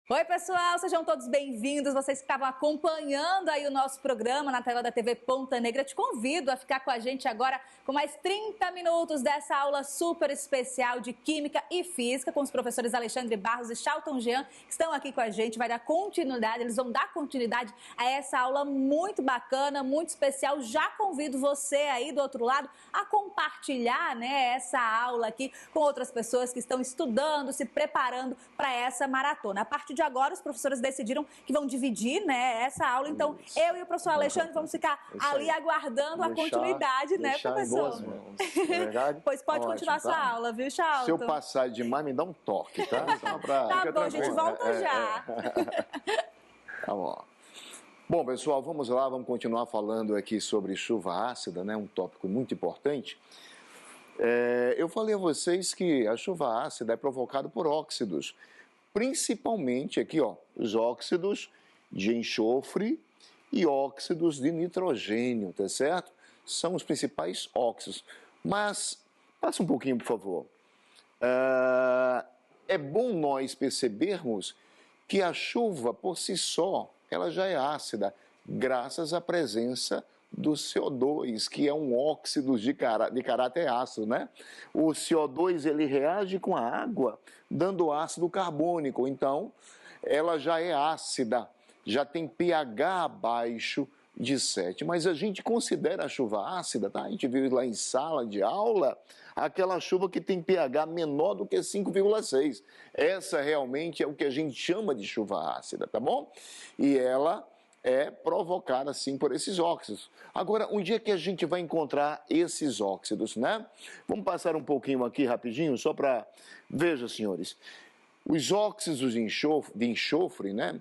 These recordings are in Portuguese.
Oi, pessoal, sejam todos bem-vindos. Vocês que estavam acompanhando aí o nosso programa na tela da TV Ponta Negra, te convido a ficar com a gente agora com mais 30 minutos dessa aula super especial de Química e Física com os professores Alexandre Barros e Charlton Jean, que estão aqui com a gente. Vai dar continuidade, eles vão dar continuidade a essa aula muito bacana, muito especial. Já convido você aí do outro lado a compartilhar, né, essa aula aqui com outras pessoas que estão estudando, se preparando para essa maratona. A partir de agora, os professores decidiram que vão dividir, né, essa aula. Então, eu e o professor Alexandre vamos ficar ali aguardando a continuidade, né, professor? Em boas mãos, é verdade? Pois pode continuar sua aula, viu, Charlton? Se eu passar demais, me dá um toque, tá? Tá bom, a gente volta já. Tá bom. Bom, pessoal, vamos lá, vamos continuar falando aqui sobre chuva ácida, né? Um tópico muito importante. Eu falei a vocês que a chuva ácida é provocada por óxidos, principalmente aqui, ó, os óxidos de enxofre e óxidos de nitrogênio, tá certo? São os principais óxidos. Mas, passa um pouquinho, por favor. É bom nós percebermos que a chuva, por si só, ela já é ácida, graças à presença do CO2, que é um óxido de caráter ácido, né? O CO2, ele reage com a água, dando ácido carbônico. Então, ela já é ácida, já tem pH abaixo de 7. Mas a gente considera a chuva ácida, tá? A gente viu lá em sala de aula, aquela chuva que tem pH menor do que 5,6. Essa realmente é o que a gente chama de chuva ácida, tá bom? E ela é provocada, sim, por esses óxidos. Agora, onde é que a gente vai encontrar esses óxidos, né? Vamos passar um pouquinho aqui rapidinho, só para... Veja, senhores, os óxidos de enxofre, né?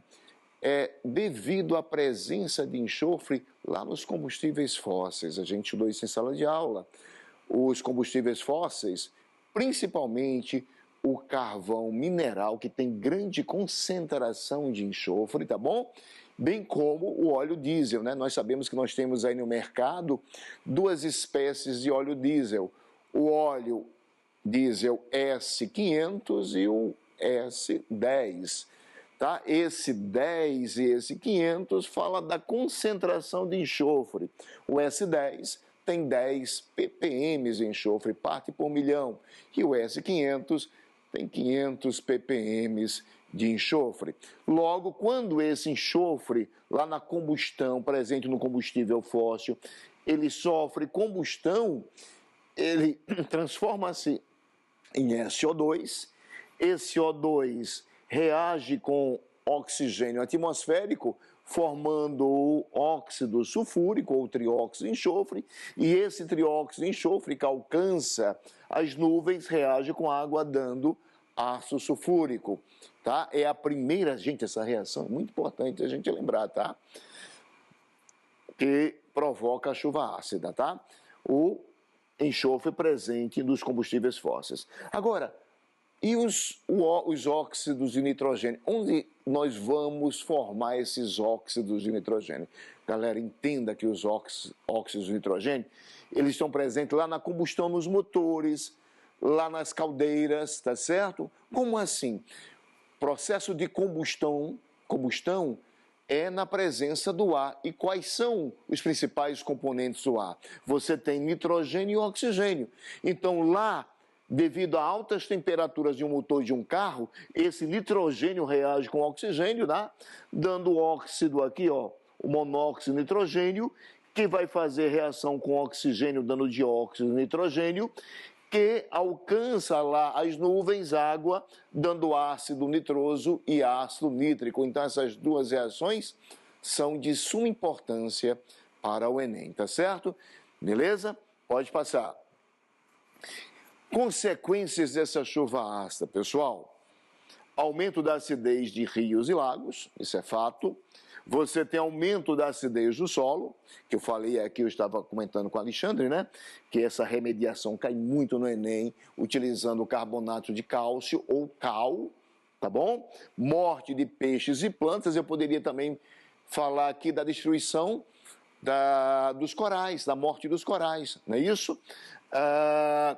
Devido à presença de enxofre lá nos combustíveis fósseis. A gente estudou isso em sala de aula. Os combustíveis fósseis, principalmente o carvão mineral, que tem grande concentração de enxofre, tá bom? Bem como o óleo diesel, né? Nós sabemos que nós temos aí no mercado duas espécies de óleo diesel. O óleo diesel S500 e o S10. Tá? Esse 10 e esse 500 fala da concentração de enxofre. O S10 tem 10 ppm de enxofre, parte por milhão. E o S500 tem 500 ppm de enxofre. Logo, quando esse enxofre, lá na combustão, presente no combustível fóssil, ele sofre combustão, ele transforma-se em SO2. Esse O2 reage com oxigênio atmosférico, formando o óxido sulfúrico, ou trióxido de enxofre, e esse trióxido de enxofre que alcança as nuvens, reage com água, dando ácido sulfúrico, tá? É a primeira, gente, essa reação é muito importante a gente lembrar, tá? Que provoca a chuva ácida, tá? O enxofre presente nos combustíveis fósseis. Agora, e os óxidos de nitrogênio? Onde nós vamos formar esses óxidos de nitrogênio? Galera, entenda que os óxidos de nitrogênio, eles estão presentes lá na combustão nos motores, lá nas caldeiras, tá certo? Como assim? Processo de combustão é na presença do ar. E quais são os principais componentes do ar? Você tem nitrogênio e oxigênio. Então lá, devido a altas temperaturas de um motor de um carro, esse nitrogênio reage com oxigênio, tá? Dando óxido aqui, ó, o monóxido de nitrogênio, que vai fazer reação com oxigênio, dando dióxido de nitrogênio, que alcança lá as nuvens, água, dando ácido nitroso e ácido nítrico. Então essas duas reações são de suma importância para o Enem, tá certo? Beleza? Pode passar. Consequências dessa chuva ácida, pessoal: aumento da acidez de rios e lagos, isso é fato. Você tem aumento da acidez do solo, que eu falei aqui, eu estava comentando com o Alexandre, né? Que essa remediação cai muito no Enem, utilizando o carbonato de cálcio ou cal, tá bom? Morte de peixes e plantas. Eu poderia também falar aqui da destruição dos corais, da morte dos corais, não é isso?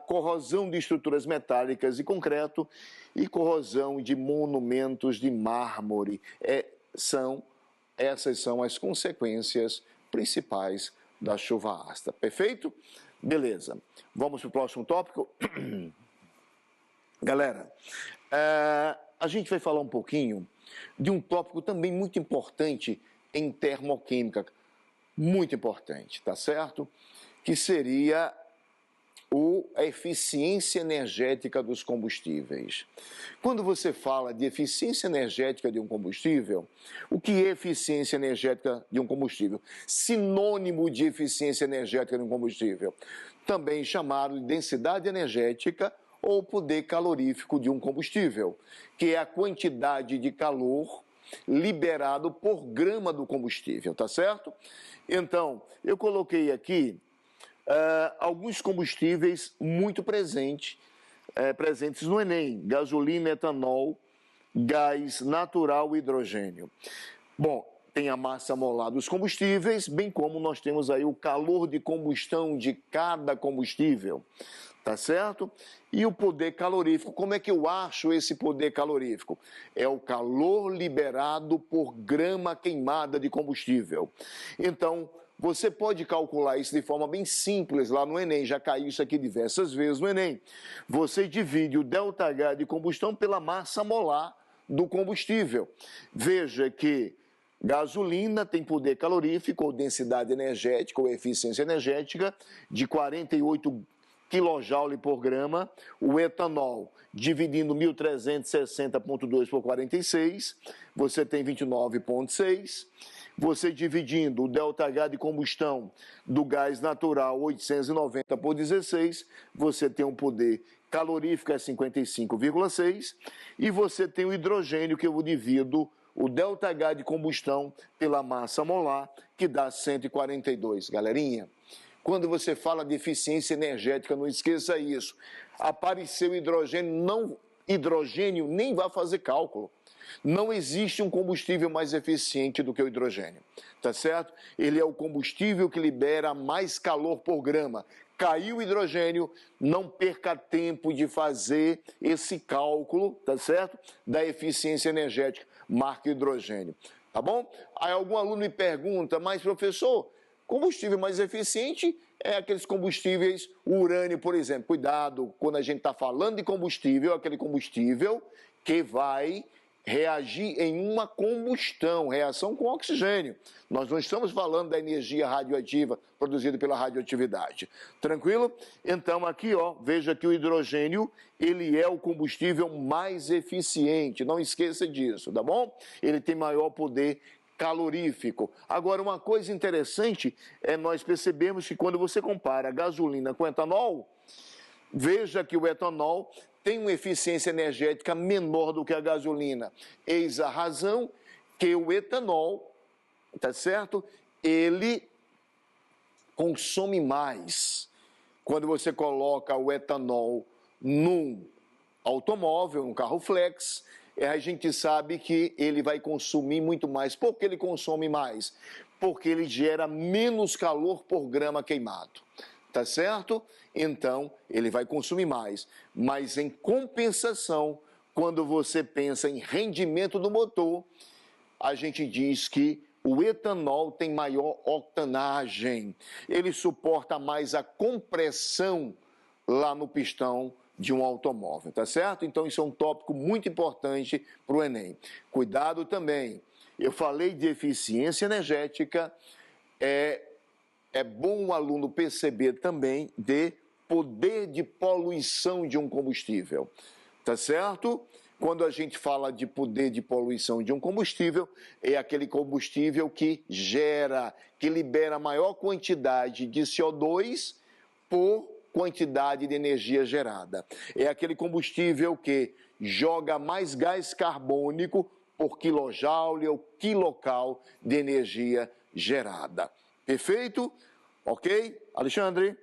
corrosão de estruturas metálicas e concreto e corrosão de monumentos de mármore. Essas são as consequências principais da chuva ácida. Perfeito? Beleza. Vamos para o próximo tópico? Galera, a gente vai falar um pouquinho de um tópico também muito importante em termoquímica. Muito importante, tá certo? Que seria a eficiência energética dos combustíveis. Quando você fala de eficiência energética de um combustível, o que é eficiência energética de um combustível? Sinônimo de eficiência energética de um combustível, também chamado de densidade energética ou poder calorífico de um combustível, que é a quantidade de calor liberado por grama do combustível, tá certo? Então, eu coloquei aqui alguns combustíveis muito presentes no Enem: gasolina, etanol, gás natural e hidrogênio. Bom, tem a massa molar dos combustíveis, bem como nós temos aí o calor de combustão de cada combustível, tá certo? E o poder calorífico, como é que eu acho esse poder calorífico? É o calor liberado por grama queimada de combustível. Então, você pode calcular isso de forma bem simples lá no Enem, já caiu isso aqui diversas vezes no Enem. Você divide o ΔH de combustão pela massa molar do combustível. Veja que gasolina tem poder calorífico, ou densidade energética, ou eficiência energética, de 48 kJ por grama. O etanol, dividindo 1.360,2 por 46, você tem 29,6. Você dividindo o ΔH de combustão do gás natural, 890 por 16, você tem um poder calorífico, 55,6. E você tem o hidrogênio, que eu divido o ΔH de combustão pela massa molar, que dá 142. Galerinha, quando você fala de eficiência energética, não esqueça isso. Apareceu hidrogênio nem vai fazer cálculo. Não existe um combustível mais eficiente do que o hidrogênio, tá certo? Ele é o combustível que libera mais calor por grama. Caiu o hidrogênio, não perca tempo de fazer esse cálculo, tá certo? Da eficiência energética, marca hidrogênio, tá bom? Aí algum aluno me pergunta, mas professor, combustível mais eficiente é aqueles combustíveis, o urânio, por exemplo. Cuidado, quando a gente está falando de combustível, aquele combustível que vai reagir em uma combustão, reação com oxigênio. Nós não estamos falando da energia radioativa produzida pela radioatividade. Tranquilo? Então aqui, ó, veja que o hidrogênio, ele é o combustível mais eficiente. Não esqueça disso, tá bom? Ele tem maior poder calorífico. Agora, uma coisa interessante é nós percebemos que quando você compara a gasolina com etanol, veja que o etanol tem uma eficiência energética menor do que a gasolina. Eis a razão que o etanol, tá certo? Ele consome mais. Quando você coloca o etanol num automóvel, um carro flex, a gente sabe que ele vai consumir muito mais. Por que ele consome mais? Porque ele gera menos calor por grama queimado. Tá certo? Então, ele vai consumir mais. Mas, em compensação, quando você pensa em rendimento do motor, a gente diz que o etanol tem maior octanagem. Ele suporta mais a compressão lá no pistão de um automóvel, tá certo? Então, isso é um tópico muito importante para o Enem. Cuidado também. Eu falei de eficiência energética, é bom o aluno perceber também de poder de poluição de um combustível, tá certo? Quando a gente fala de poder de poluição de um combustível, é aquele combustível que libera maior quantidade de CO2 por quantidade de energia gerada. É aquele combustível que joga mais gás carbônico por quilojoule ou quilocal de energia gerada. Perfeito? Ok? Alexandre?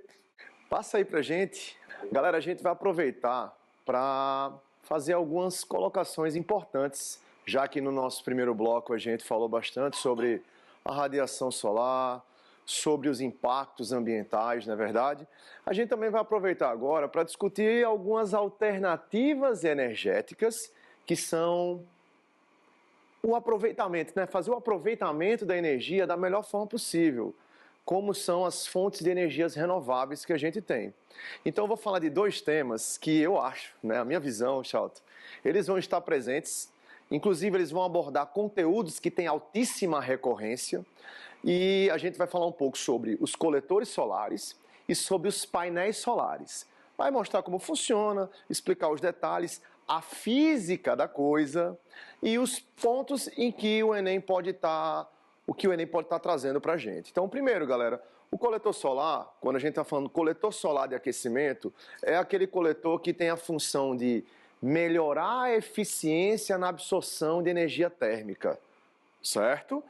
Passa aí pra gente. Galera, a gente vai aproveitar para fazer algumas colocações importantes, já que no nosso primeiro bloco a gente falou bastante sobre a radiação solar, sobre os impactos ambientais, não é verdade? A gente também vai aproveitar agora para discutir algumas alternativas energéticas que são o aproveitamento, né? Fazer o aproveitamento da energia da melhor forma possível, como são as fontes de energias renováveis que a gente tem. Então eu vou falar de dois temas que eu acho, né, a minha visão, Charlton, eles vão estar presentes, inclusive eles vão abordar conteúdos que têm altíssima recorrência, e a gente vai falar um pouco sobre os coletores solares e sobre os painéis solares. Vai mostrar como funciona, explicar os detalhes, a física da coisa e os pontos em que o Enem pode estar trazendo para a gente. Então, primeiro, galera, o coletor solar, quando a gente está falando coletor solar de aquecimento, é aquele coletor que tem a função de melhorar a eficiência na absorção de energia térmica, certo?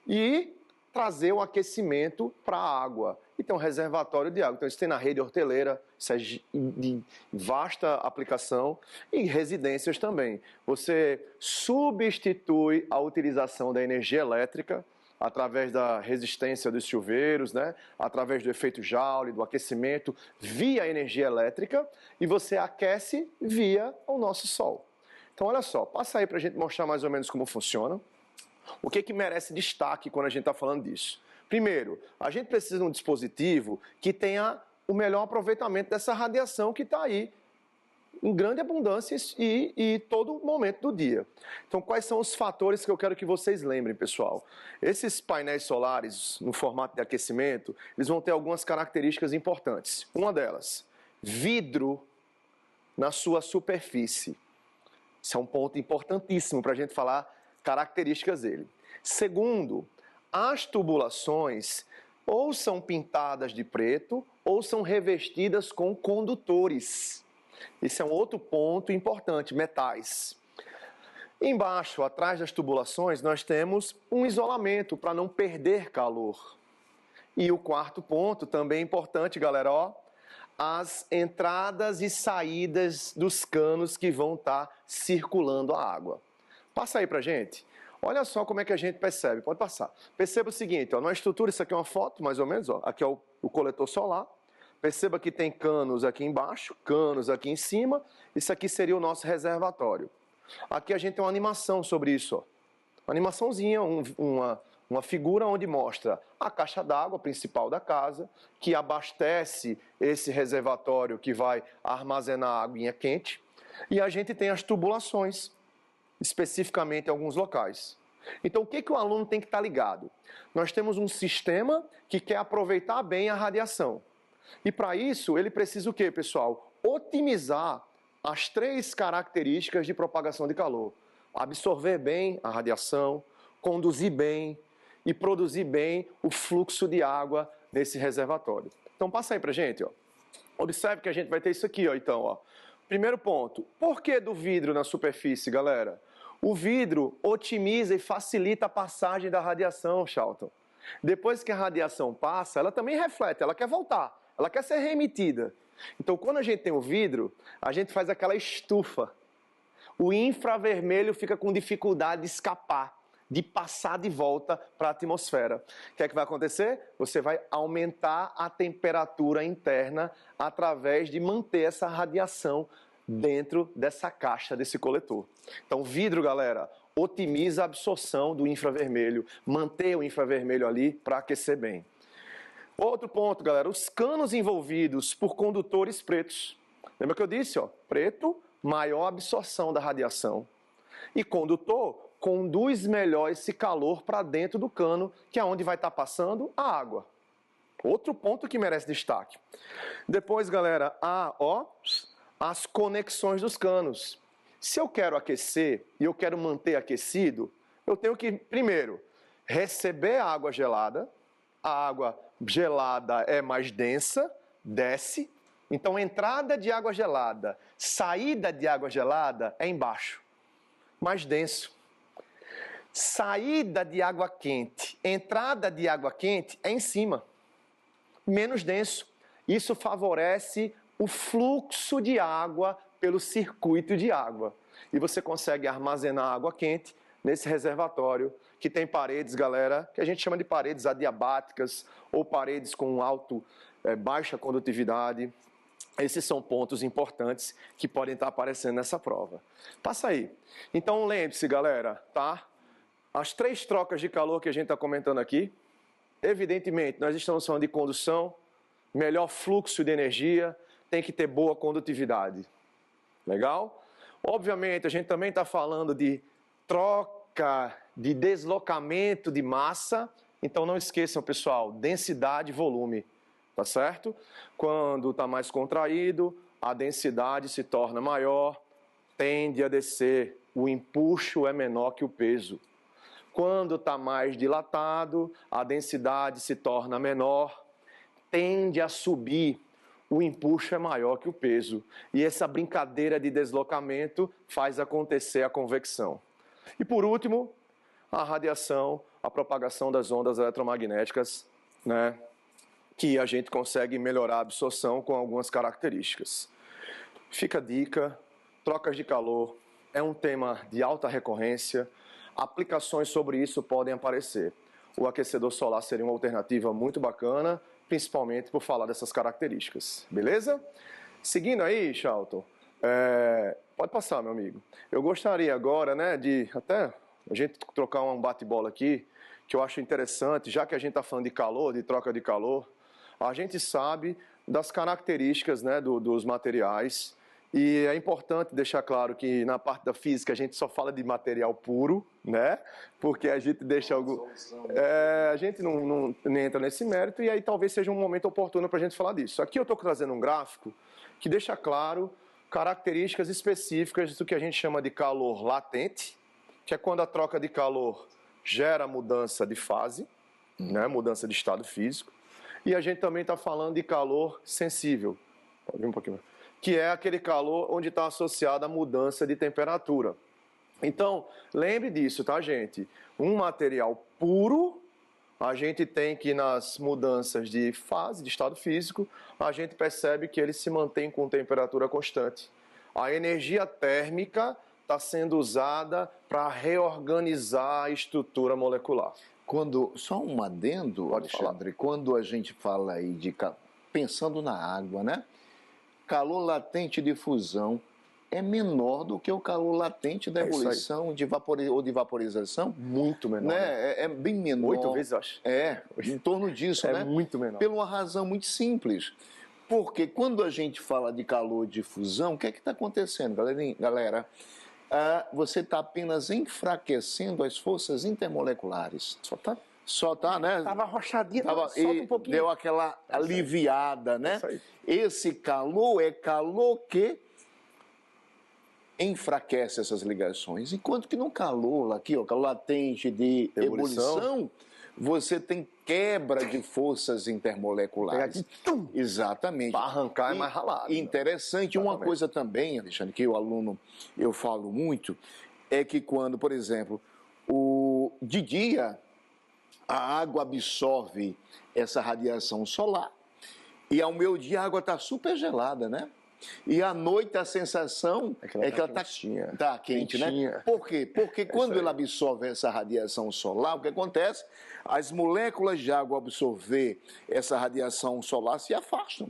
E trazer o aquecimento para a água. E tem um reservatório de água. Então, isso tem na rede horteleira, isso é de vasta aplicação, e residências também. Você substitui a utilização da energia elétrica através da resistência dos chuveiros, né? Através do efeito Joule, do aquecimento, via energia elétrica, e você aquece via o nosso sol. Então, olha só, passa aí para a gente mostrar mais ou menos como funciona. O que merece destaque quando a gente está falando disso? Primeiro, a gente precisa de um dispositivo que tenha o melhor aproveitamento dessa radiação que está aí em grande abundância e todo momento do dia. Então, quais são os fatores que eu quero que vocês lembrem, pessoal? Esses painéis solares, no formato de aquecimento, eles vão ter algumas características importantes. Uma delas, vidro na sua superfície. Isso é um ponto importantíssimo para a gente falar características dele. Segundo, as tubulações ou são pintadas de preto ou são revestidas com condutores. Esse é um outro ponto importante, metais. Embaixo, atrás das tubulações, nós temos um isolamento para não perder calor. E o quarto ponto, também importante, galera, ó, as entradas e saídas dos canos que vão estar circulando a água. Passa aí pra gente. Olha só como é que a gente percebe. Pode passar. Perceba o seguinte, ó, na estrutura, isso aqui é uma foto, mais ou menos, ó. Aqui é o coletor solar. Perceba que tem canos aqui embaixo, canos aqui em cima. Isso aqui seria o nosso reservatório. Aqui a gente tem uma animação sobre isso, ó. Uma animaçãozinha, uma figura onde mostra a caixa d'água principal da casa, que abastece esse reservatório que vai armazenar a aguinha quente. E a gente tem as tubulações, especificamente em alguns locais. Então, o que o aluno tem que estar ligado? Nós temos um sistema que quer aproveitar bem a radiação. E para isso, ele precisa o quê, pessoal? Otimizar as 3 características de propagação de calor. Absorver bem a radiação, conduzir bem e produzir bem o fluxo de água nesse reservatório. Então, passa aí para a gente, ó. Observe que a gente vai ter isso aqui, ó. Então, ó. Primeiro ponto, por que do vidro na superfície, galera? O vidro otimiza e facilita a passagem da radiação, Charlton. Depois que a radiação passa, ela também reflete, ela quer voltar, ela quer ser reemitida. Então, quando a gente tem o vidro, a gente faz aquela estufa. O infravermelho fica com dificuldade de escapar, de passar de volta para a atmosfera. O que é que vai acontecer? Você vai aumentar a temperatura interna através de manter essa radiação dentro dessa caixa, desse coletor. Então, vidro, galera, otimiza a absorção do infravermelho, manter o infravermelho ali para aquecer bem. Outro ponto, galera, os canos envolvidos por condutores pretos. Lembra que eu disse, ó, preto, maior absorção da radiação. E condutor conduz melhor esse calor para dentro do cano, que é onde vai estar passando a água. Outro ponto que merece destaque. Depois, galera, as conexões dos canos. Se eu quero aquecer e eu quero manter aquecido, eu tenho que, primeiro, receber a água gelada. A água gelada é mais densa, desce. Então, entrada de água gelada, saída de água gelada é embaixo, mais denso. Saída de água quente, entrada de água quente é em cima, menos denso. Isso favorece o fluxo de água pelo circuito de água. E você consegue armazenar água quente nesse reservatório, que tem paredes, galera, que a gente chama de paredes adiabáticas ou paredes com baixa condutividade. Esses são pontos importantes que podem estar aparecendo nessa prova. Passa aí. Então, lembre-se, galera, tá? As 3 trocas de calor que a gente está comentando aqui, evidentemente, nós estamos falando de condução, melhor fluxo de energia, tem que ter boa condutividade. Legal? Obviamente, a gente também está falando de troca de deslocamento de massa. Então, não esqueçam, pessoal, densidade e volume. Tá certo? Quando está mais contraído, a densidade se torna maior, tende a descer, o empuxo é menor que o peso. Quando está mais dilatado, a densidade se torna menor, tende a subir, o empuxo é maior que o peso. E essa brincadeira de deslocamento faz acontecer a convecção. E por último, a radiação, a propagação das ondas eletromagnéticas, né? Que a gente consegue melhorar a absorção com algumas características. Fica a dica, trocas de calor é um tema de alta recorrência, aplicações sobre isso podem aparecer. O aquecedor solar seria uma alternativa muito bacana, principalmente por falar dessas características, beleza? Seguindo aí, Charlton, pode passar, meu amigo. Eu gostaria agora, né, de até a gente trocar um bate-bola aqui, que eu acho interessante, já que a gente está falando de calor, de troca de calor, a gente sabe das características, né, dos materiais, e é importante deixar claro que na parte da física a gente só fala de material puro, né, porque a gente deixa a gente não entra nesse mérito, e aí talvez seja um momento oportuno para a gente falar disso. Aqui eu estou trazendo um gráfico que deixa claro características específicas do que a gente chama de calor latente, que é quando a troca de calor gera mudança de fase, né, mudança de estado físico. E a gente também está falando de calor sensível, pode vir um pouquinho mais, que é aquele calor onde está associado a mudança de temperatura. Então, lembre disso, tá, gente? Um material puro, a gente tem que nas mudanças de fase, de estado físico, a gente percebe que ele se mantém com temperatura constante. A energia térmica está sendo usada para reorganizar a estrutura molecular. Só um adendo, Alexandre, quando a gente fala aí pensando na água, né? Calor latente de fusão é menor do que o calor latente da ebulição ou de vaporização. Muito menor. Né? É bem menor. 8 vezes, acho. Em torno disso, né? É muito menor. Por uma razão muito simples. Porque quando a gente fala de calor de fusão, o que é que está acontecendo, galera? Você está apenas enfraquecendo as forças intermoleculares. Só tá, né? Estava arrochadinha, solta um pouquinho. Deu aquela aliviada, né? Esse calor é calor que enfraquece essas ligações. Enquanto que no calor, aqui, ó, calor latente de ebulição, você tem quebra de forças intermoleculares. Exatamente. Para arrancar é mais ralado. Interessante. Uma coisa também, Alexandre, que o aluno eu falo muito, é que quando, por exemplo, de dia a água absorve essa radiação solar e ao meio-dia a água está super gelada, né? E à noite a sensação é que ela está quente, né? Por quê? Porque quando ela absorve essa radiação solar, o que acontece? As moléculas de água absorver essa radiação solar se afastam.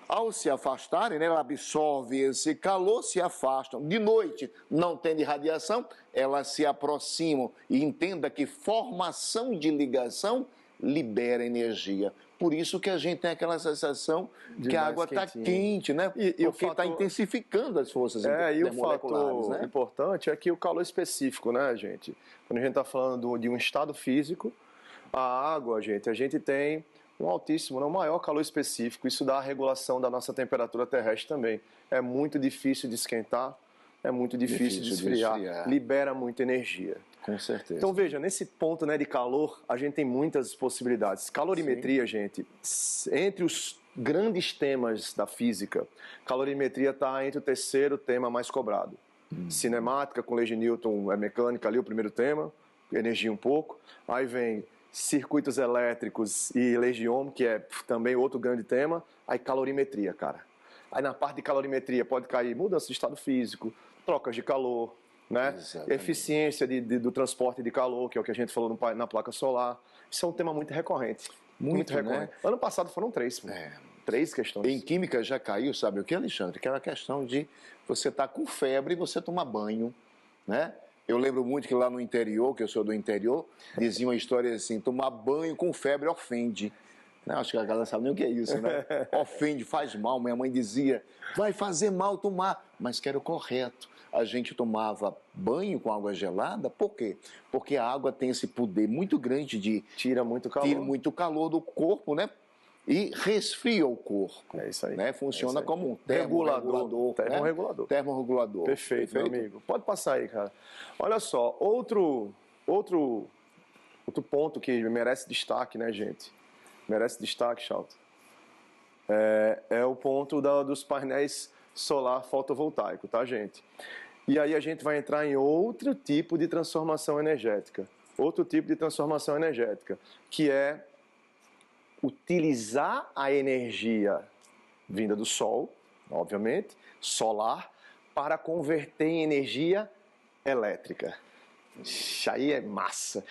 Ao se afastarem, né, ela absorve esse calor, se afastam. De noite, não tendo radiação, elas se aproximam. E entenda que formação de ligação libera energia. Por isso que a gente tem aquela sensação de que a água está quente, né? Porque está intensificando as forças intermoleculares. E o fator importante é que o calor específico, né, gente? Quando a gente está falando de um estado físico, a água, gente, a gente tem um altíssimo, um maior calor específico. Isso dá a regulação da nossa temperatura terrestre também. É muito difícil de esquentar, é muito difícil de esfriar, libera muita energia. Com certeza. Então, veja, nesse ponto, né, de calor, a gente tem muitas possibilidades. Calorimetria, gente, entre os grandes temas da física, calorimetria está entre o terceiro tema mais cobrado. Cinemática, com lei de Newton, é mecânica ali, o primeiro tema, energia um pouco. Aí vem circuitos elétricos e lei de Ohm, que é também outro grande tema. Aí calorimetria, cara. Aí na parte de calorimetria pode cair mudança de estado físico, trocas de calor, né? Exatamente. Eficiência do transporte de calor, que é o que a gente falou na placa solar. Isso é um tema muito recorrente. Muito recorrente. Né? Ano passado foram 3. 3 questões. Em química já caiu, sabe o que, Alexandre? Aquela questão de você estar com febre e você tomar banho, né? Eu lembro muito que lá no interior, que eu sou do interior, dizia uma história assim, tomar banho com febre ofende. Não, acho que a galera sabe nem o que é isso, né? Ofende, faz mal. Minha mãe dizia, vai fazer mal tomar, mas que era o correto. A gente tomava banho com água gelada, por quê? Porque a água tem esse poder muito grande de... Tira muito calor do corpo, né? E resfria o corpo. É isso aí. Né? Funciona aí. como um termorregulador. Termorregulador. Termorregulador. Perfeito, meu amigo. Pode passar aí, cara. Olha só, outro ponto que merece destaque, né, gente? Merece destaque, Chalto. É o ponto dos painéis solar fotovoltaico, tá, gente? E aí a gente vai entrar em outro tipo de transformação energética. Outro tipo de transformação energética, que é utilizar a energia vinda do Sol, obviamente, solar, para converter em energia elétrica. Isso aí é massa.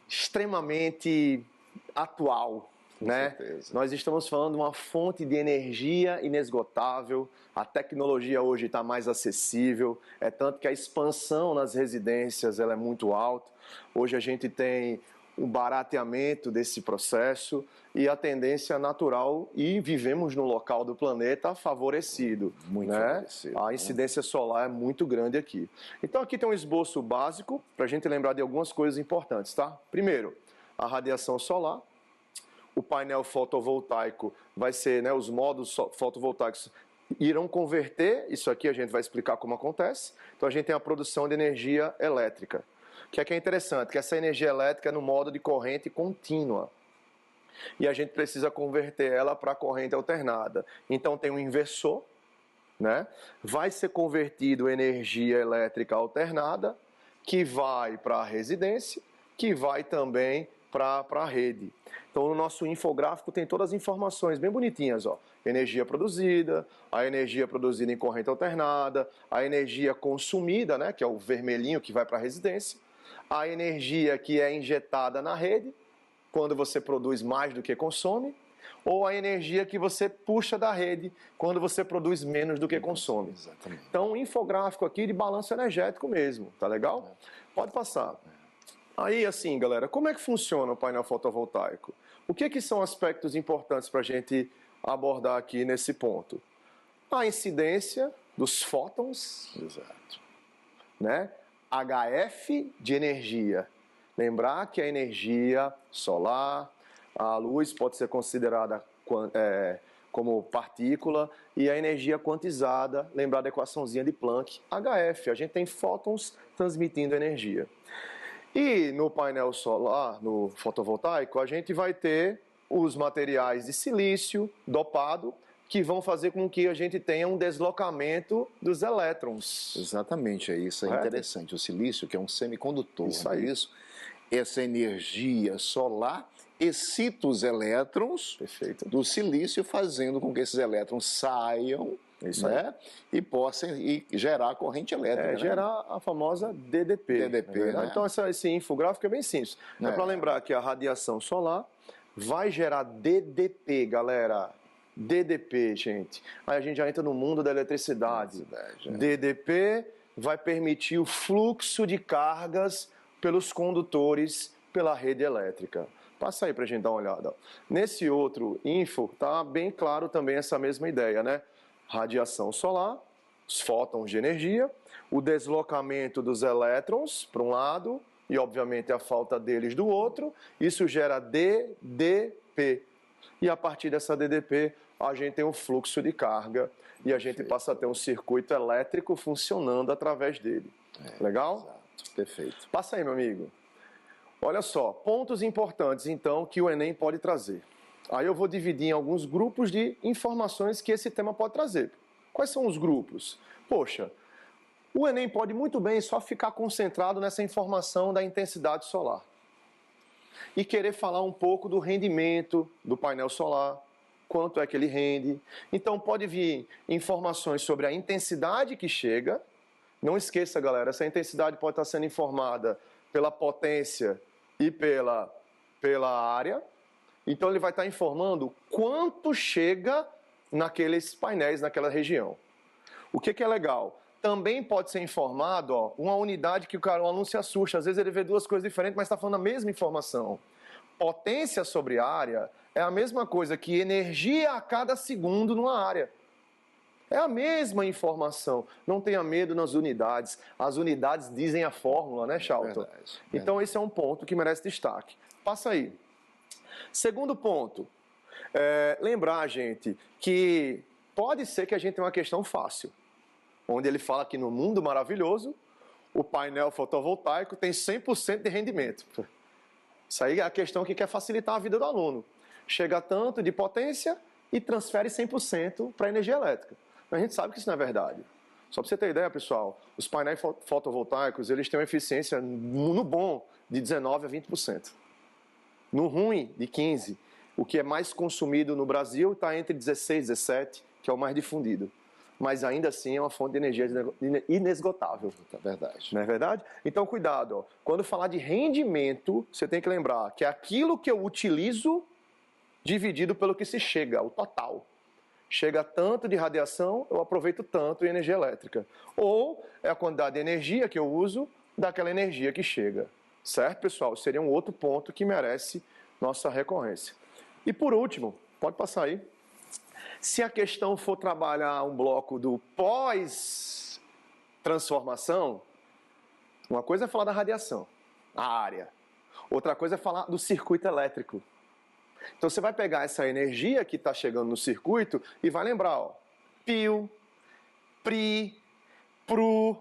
Extremamente atual, né? certeza. Nós estamos falando de uma fonte de energia inesgotável. A tecnologia hoje está mais acessível. É tanto que a expansão nas residências ela é muito alta. Hoje a gente tem um barateamento desse processo e a tendência natural, e vivemos num local do planeta favorecido. Muito né? favorecido, A incidência solar é muito grande aqui. Então aqui tem um esboço básico para a gente lembrar de algumas coisas importantes, tá? Primeiro, a radiação solar. O painel fotovoltaico vai ser, né, os módulos fotovoltaicos irão converter, isso aqui a gente vai explicar como acontece. Então a gente tem a produção de energia elétrica. O que é interessante, que essa energia elétrica é no modo de corrente contínua. E a gente precisa converter ela para corrente alternada. Então tem um inversor, né? Vai ser convertido energia elétrica alternada, que vai para a residência, que vai também para a rede. Então no nosso infográfico tem todas as informações bem bonitinhas, ó. Energia produzida, a energia produzida em corrente alternada, a energia consumida, né, que é o vermelhinho que vai para a residência, a energia que é injetada na rede, quando você produz mais do que consome, ou a energia que você puxa da rede, quando você produz menos do que consome. Exatamente. Então, um infográfico aqui de balanço energético mesmo, tá legal? Pode passar. Aí, assim, galera, como é que funciona o painel fotovoltaico? O que são aspectos importantes para a gente abordar aqui nesse ponto? A incidência dos fótons, Exato. né? HF de energia. Lembrar que a energia solar, a luz pode ser considerada como partícula, e a energia quantizada, lembrar da equaçãozinha de Planck, HF. A gente tem fótons transmitindo energia. E no painel solar, no fotovoltaico, a gente vai ter os materiais de silício dopado, que vão fazer com que a gente tenha um deslocamento dos elétrons. Exatamente, isso é interessante. O silício, que é um semicondutor, Isso aí. Isso. Essa energia solar excita os elétrons Perfeito. do silício, fazendo com que esses elétrons saiam, né, e possam gerar corrente elétrica. Né? Gerar a famosa DDP. né? Então esse infográfico é bem simples. É para lembrar que a radiação solar vai gerar DDP, galera. DDP, gente. Aí a gente já entra no mundo da eletricidade. DDP vai permitir o fluxo de cargas pelos condutores pela rede elétrica. Passa aí para a gente dar uma olhada. Nesse outro info, tá bem claro também essa mesma ideia, né? Radiação solar, os fótons de energia, o deslocamento dos elétrons para um lado e, obviamente, a falta deles do outro. Isso gera DDP. E a partir dessa DDP, a gente tem um fluxo de carga e a gente passa a ter um circuito elétrico funcionando através dele. Legal? Exato. Perfeito. Passa aí, meu amigo. Olha só, pontos importantes, então, que o Enem pode trazer. Aí eu vou dividir em alguns grupos de informações que esse tema pode trazer. Quais são os grupos? Poxa, o Enem pode muito bem só ficar concentrado nessa informação da intensidade solar e querer falar um pouco do rendimento do painel solar, quanto é que ele rende. Então pode vir informações sobre a intensidade que chega, Não esqueça, galera, essa intensidade pode estar sendo informada pela potência e pela área. Então, ele vai estar informando quanto chega naqueles painéis, naquela região. O que é legal? Também pode ser informado, ó, uma unidade que o aluno se assusta. Às vezes ele vê duas coisas diferentes, mas está falando a mesma informação. Potência sobre área é a mesma coisa que energia a cada segundo numa área. É a mesma informação. Não tenha medo nas unidades. As unidades dizem a fórmula, né, Charlton? Verdade. Então, esse é um ponto que merece destaque. Passa aí. Segundo ponto. Lembrar, gente, que pode ser que a gente tenha uma questão fácil. Onde ele fala que no mundo maravilhoso, o painel fotovoltaico tem 100% de rendimento. Isso aí é a questão que quer facilitar a vida do aluno. Chega a tanto de potência e transfere 100% para a energia elétrica. Mas a gente sabe que isso não é verdade. Só para você ter ideia, pessoal, os painéis fotovoltaicos, eles têm uma eficiência, no bom, de 19% a 20%. No ruim, de 15%. O que é mais consumido no Brasil está entre 16% e 17%, que é o mais difundido. Mas ainda assim é uma fonte de energia inesgotável. É verdade. Não é verdade? Então, cuidado. Ó. Quando falar de rendimento, você tem que lembrar que é aquilo que eu utilizo dividido pelo que se chega, o total. Chega tanto de radiação, eu aproveito tanto em energia elétrica. Ou é a quantidade de energia que eu uso daquela energia que chega. Certo, pessoal? Seria um outro ponto que merece nossa recorrência. E por último, pode passar aí. Se a questão for trabalhar um bloco do pós-transformação, uma coisa é falar da radiação, a área. Outra coisa é falar do circuito elétrico. Então você vai pegar essa energia que está chegando no circuito e vai lembrar, ó, pio, pri, pru,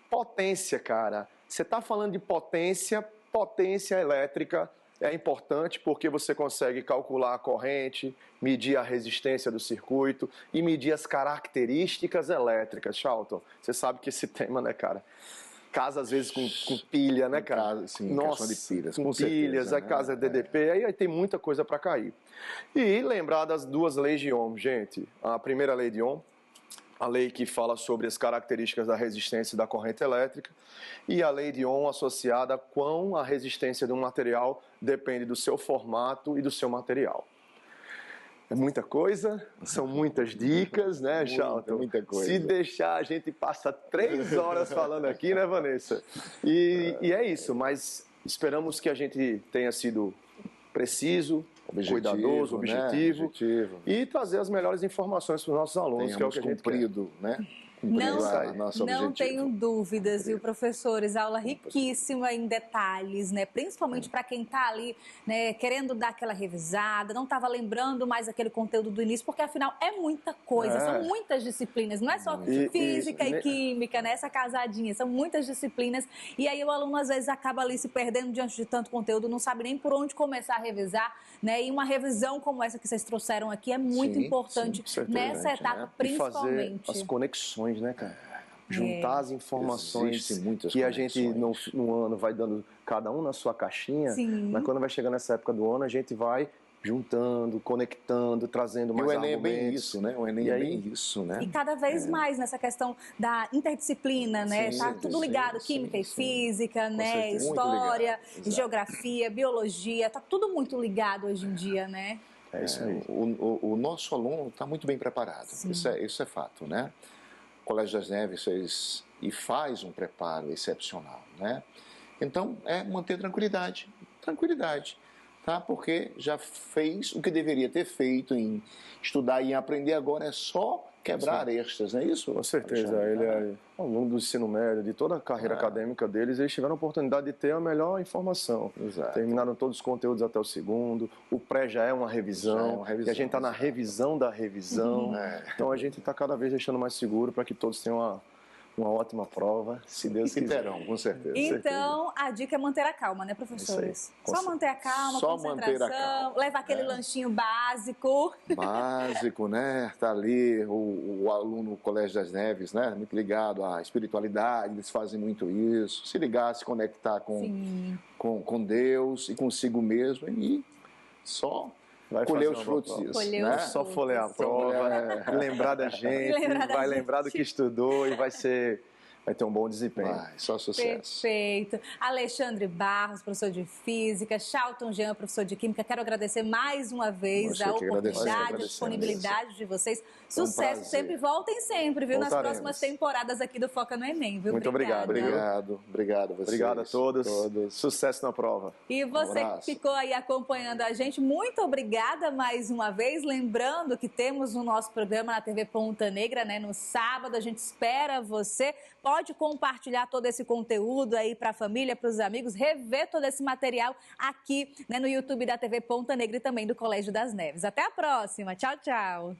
potência, cara. Você está falando de potência elétrica. É importante porque você consegue calcular a corrente, medir a resistência do circuito e medir as características elétricas. Charlton, você sabe que esse tema, né, cara? Casa às vezes com pilha, né, cara? Sim, nossa, de pilhas, com pilhas, certeza, aí casa DDP, aí tem muita coisa para cair. E lembrar das duas leis de Ohm, gente. A primeira lei de Ohm, a lei que fala sobre as características da resistência da corrente elétrica, e a lei de Ohm associada a quão a resistência de um material depende do seu formato e do seu material. É muita coisa, são muitas dicas, né, Charlton? Muita coisa. Se deixar, a gente passa 3 horas falando aqui, né, Vanessa? E é isso, mas esperamos que a gente tenha sido preciso, cuidadoso, objetivo, e trazer as melhores informações para os nossos alunos, que é o que a gente cumprido, quer. Né? Não tenho dúvidas, viu, professores? Aula riquíssima em detalhes, né? Principalmente para quem está ali, né, querendo dar aquela revisada, não estava lembrando mais aquele conteúdo do início, porque afinal é muita coisa, são muitas disciplinas, não é só física e química, né? Essa casadinha, são muitas disciplinas. E aí o aluno às vezes acaba ali se perdendo diante de tanto conteúdo, não sabe nem por onde começar a revisar, né? E uma revisão como essa que vocês trouxeram aqui é muito importante nessa etapa, né? Principalmente. E fazer as conexões, né, cara? Juntar as informações que a gente no ano vai dando cada um na sua caixinha, mas quando vai chegando nessa época do ano, a gente vai juntando, conectando, trazendo mais argumentos. E o Enem é bem isso, né? O Enem é bem isso, né? E cada vez mais nessa questão da interdisciplina, né? Tá tudo ligado, química e física, né? História, geografia, biologia, tá tudo muito ligado hoje em dia, né? É isso aí. O nosso aluno está muito bem preparado, isso é fato, né? O Colégio das Neves faz um preparo excepcional, né? Então, manter tranquilidade, tá? Porque já fez o que deveria ter feito em estudar e aprender, agora é só quebrar arestas, não é isso? Com certeza, ao longo do ensino médio, de toda a carreira acadêmica deles, eles tiveram a oportunidade de ter a melhor informação. Exato. Terminaram todos os conteúdos até o segundo, o pré já é uma revisão, e a gente está na revisão da revisão, então a gente está cada vez deixando mais seguro para que todos tenham uma ótima prova, se Deus quiser. Terão, com certeza. Então, a dica é manter a calma, né, professores? Só manter a calma, concentração, levar aquele lanchinho básico. Básico, né? Tá ali o aluno do Colégio das Neves, né? Muito ligado à espiritualidade, eles fazem muito isso. Se ligar, se conectar com Deus e consigo mesmo e só Vai colher fazer os uma boa frutos prova. disso. Colher Né? os Só folhear a prova, lembrar da gente, Lembrar da vai gente. lembrar do que estudou e vai ter um bom desempenho. Vai, só sucesso. Perfeito. Alexandre Barros, professor de Física, Charlton Jean, professor de Química. Quero agradecer mais uma vez Você a que agradece. oportunidade, a disponibilidade de vocês. Foi um Sucesso prazer. sempre. Voltem sempre, viu? Nas Voltaremos. próximas temporadas aqui do Foca no Enem, viu? Muito obrigado. Obrigado a vocês. Obrigado a todos. Sucesso na prova. E você que abraço. ficou aí acompanhando a gente, muito obrigada mais uma vez. Lembrando que temos o nosso programa na TV Ponta Negra, né? No sábado, a gente espera você. Pode compartilhar todo esse conteúdo aí para a família, para os amigos, rever todo esse material aqui, né, no YouTube da TV Ponta Negra e também do Colégio das Neves. Até a próxima. Tchau, tchau.